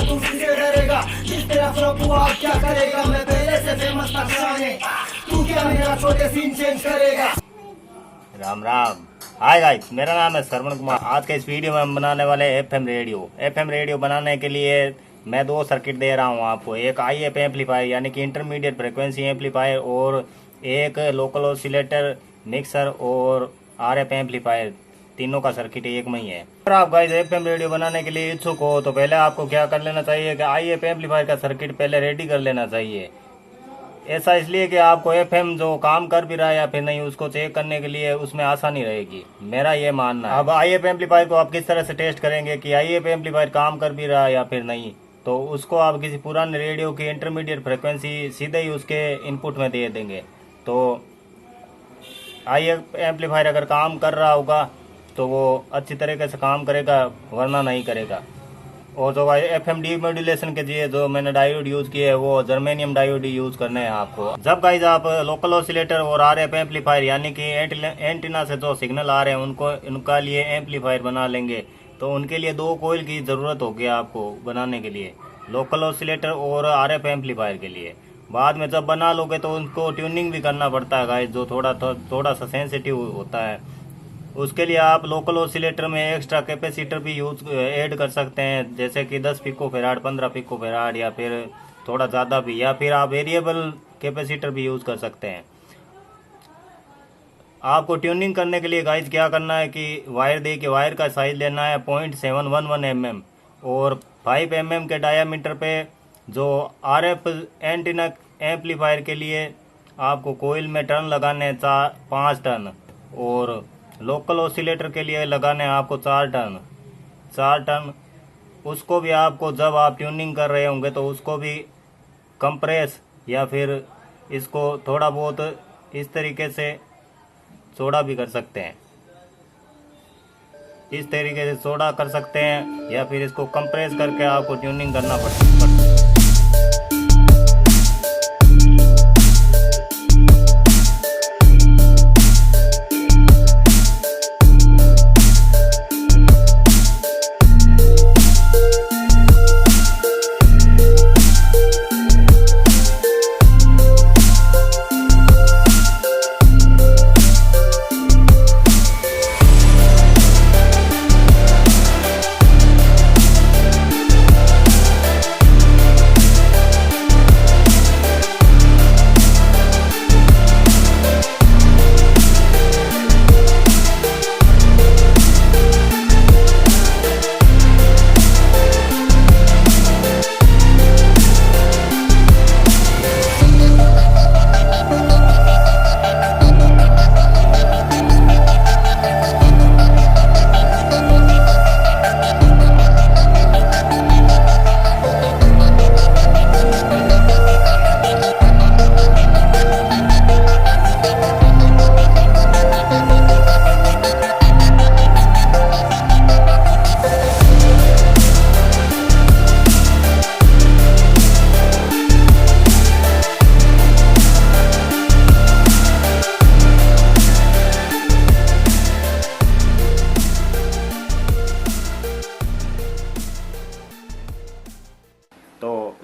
तू किसे डरेगा, जिस तेरा फ्लो तू आप क्या करेगा। मैं पहले से फेमस था शाने, तू क्या मेरा छोटे सीन चेंज करेगा। राम राम। हाय गाइस, मेरा नाम है श्रवण कुमार। आज के इस वीडियो में हम बनाने वाले एफएम रेडियो। एफएम रेडियो बनाने के लिए मैं दो सर्किट दे रहा हूँ आपको। एक आईएफ एम्पलीफायर यानी कि इंटरमीडिएट फ्रिक्वेंसी एम्पलीफायर, और एक लोकल ऑसिलेटर, मिक्सर और आरएफ एम्पलीफायर। तीनों का सर्किट एक में ही है। अगर आप गाइस एफएम रेडियो बनाने के लिए इच्छुक हो तो पहले आपको क्या कर लेना चाहिए कि आईएफ एम्पलीफायर का सर्किट पहले रेडी कर लेना चाहिए। ऐसा इसलिए कि आपको एफएम जो काम कर भी रहा है या फिर नहीं, उसको चेक करने के लिए उसमें आसानी रहेगी, मेरा ये मानना है। अब आईएफ एम्पलीफायर को आप किस तरह से टेस्ट करेंगे कि आईएफ एम्पलीफायर काम कर भी रहा है या फिर नहीं, तो उसको आप किसी पुराने रेडियो की इंटरमीडिएट फ्रिक्वेंसी सीधे ही उसके इनपुट में दे देंगे। तो आईएफ एम्पलीफायर अगर काम कर रहा होगा तो वो अच्छी तरीके से काम करेगा, वरना नहीं करेगा। और जो एफएम डीमोड्यूलेशन के लिए जो मैंने डायोड यूज किए है वो जर्मेनियम डायोड यूज करने हैं आपको। जब गाइज आप लोकल ऑसिलेटर और आरएफ एम्पलीफायर यानी कि एंटीना से जो सिग्नल आ रहे हैं उनका लिए एम्पलीफायर बना लेंगे, तो उनके लिए दो कॉइल की जरूरत होगी आपको बनाने के लिए, लोकल ऑसिलेटर और आरएफ एम्पलीफायर के लिए। बाद में जब बना लोगे तो उनको ट्यूनिंग भी करना पड़ता है गाइज, जो थोड़ा सा सेंसिटिव होता है। उसके लिए आप लोकल ऑसिलेटर में एक्स्ट्रा कैपेसिटर भी यूज ऐड कर सकते हैं, जैसे कि 10 पिको फेराड, 15 पिको फेराड, या फिर थोड़ा ज़्यादा भी, या फिर आप वेरिएबल कैपेसिटर भी यूज़ कर सकते हैं। आपको ट्यूनिंग करने के लिए गाइज क्या करना है कि वायर दे के वायर का साइज लेना है 0.711 mm, और 5 mm के डायामीटर पे जो आरएफ एंटीना एम्पलीफायर के लिए आपको कोयल में टर्न लगाने हैं 5 टर्न, और लोकल ऑसिलेटर के लिए लगाने हैं आपको 4 टर्न। उसको भी आपको जब आप ट्यूनिंग कर रहे होंगे तो उसको भी कंप्रेस या फिर इसको थोड़ा बहुत इस तरीके से चौड़ा भी कर सकते हैं, इस तरीके से चौड़ा कर सकते हैं, या फिर इसको कंप्रेस करके आपको ट्यूनिंग करना पड़ता है।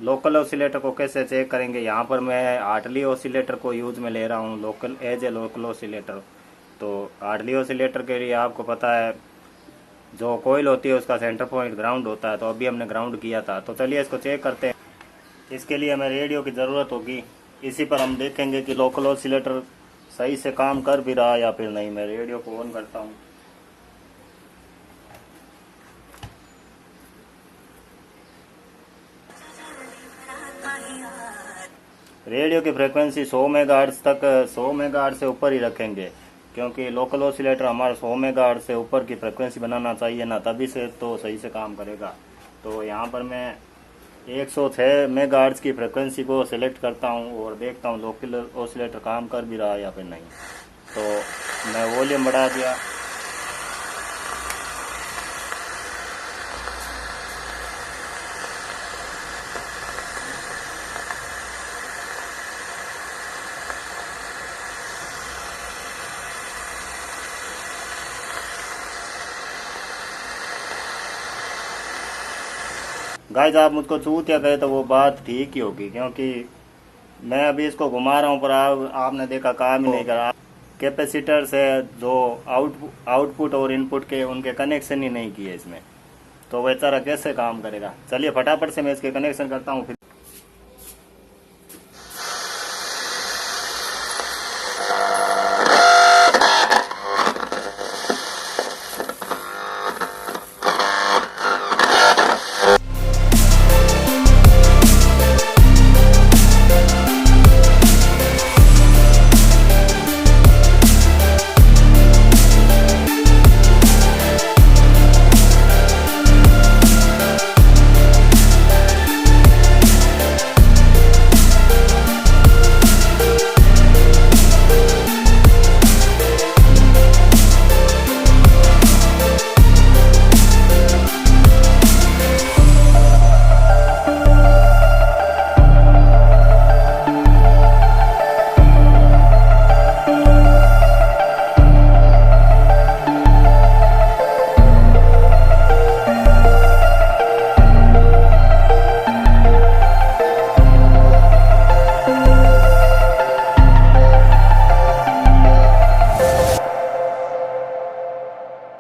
लोकल ऑसिलेटर को कैसे चेक करेंगे, यहाँ पर मैं हार्टली ऑसिलेटर को यूज में ले रहा हूँ local as a local oscillator. तो हार्टली ऑसिलेटर के लिए आपको पता है जो कोयल होती है उसका सेंटर पॉइंट ग्राउंड होता है, तो अभी हमने ग्राउंड किया था। तो चलिए इसको चेक करते हैं। इसके लिए हमें रेडियो की ज़रूरत होगी, इसी पर हम देखेंगे कि लोकल ऑसिलेटर सही से काम कर भी रहा या फिर नहीं। मैं रेडियो को ऑन करता हूँ। रेडियो की फ्रिक्वेंसी 100 मेगाहर्ट्ज तक, 100 मेगाहर्ट्ज से ऊपर ही रखेंगे, क्योंकि लोकल ऑसिलेटर हमारा 100 मेगाहर्ट्ज से ऊपर की फ्रिक्वेंसी बनाना चाहिए ना, तभी से तो सही से काम करेगा। तो यहाँ पर मैं 106 मेगाहर्ट्ज की फ्रिक्वेंसी को सिलेक्ट करता हूँ और देखता हूँ लोकल ऑसिलेटर काम कर भी रहा है या फिर नहीं। तो मैं वॉल्यूम बढ़ा दिया। गाइस आप मुझको चूतिया कहे तो वो बात ठीक ही होगी, क्योंकि मैं अभी इसको घुमा रहा हूँ पर आपने देखा काम ही नहीं करा। कैपेसिटर से जो आउटपुट और इनपुट के उनके कनेक्शन ही नहीं किए इसमें, तो बेचारा कैसे काम करेगा। चलिए फटाफट से मैं इसके कनेक्शन करता हूँ फिर।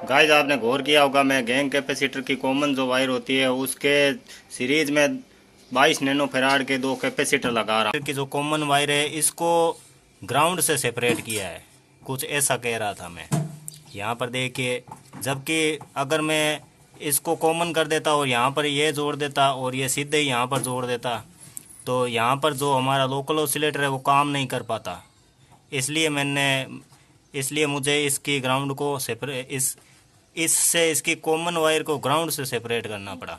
गाइस आपने गौर किया होगा, मैं गैंग कैपेसिटर की कॉमन जो वायर होती है उसके सीरीज में 22 नैनो फैराड के 2 कैपेसिटर लगा रहा हूँ। कि जो कॉमन वायर है इसको ग्राउंड से सेपरेट किया है, कुछ ऐसा कह रहा था मैं। यहाँ पर देखिए, जबकि अगर मैं इसको कॉमन कर देता और यहाँ पर ये जोड़ देता और ये सीधे ही यहाँ पर जोड़ देता तो यहाँ पर जो हमारा लोकल ऑसिलेटर है वो काम नहीं कर पाता। इसलिए मुझे इसकी ग्राउंड को इससे इसकी कॉमन वायर को ग्राउंड से सेपरेट करना पड़ा।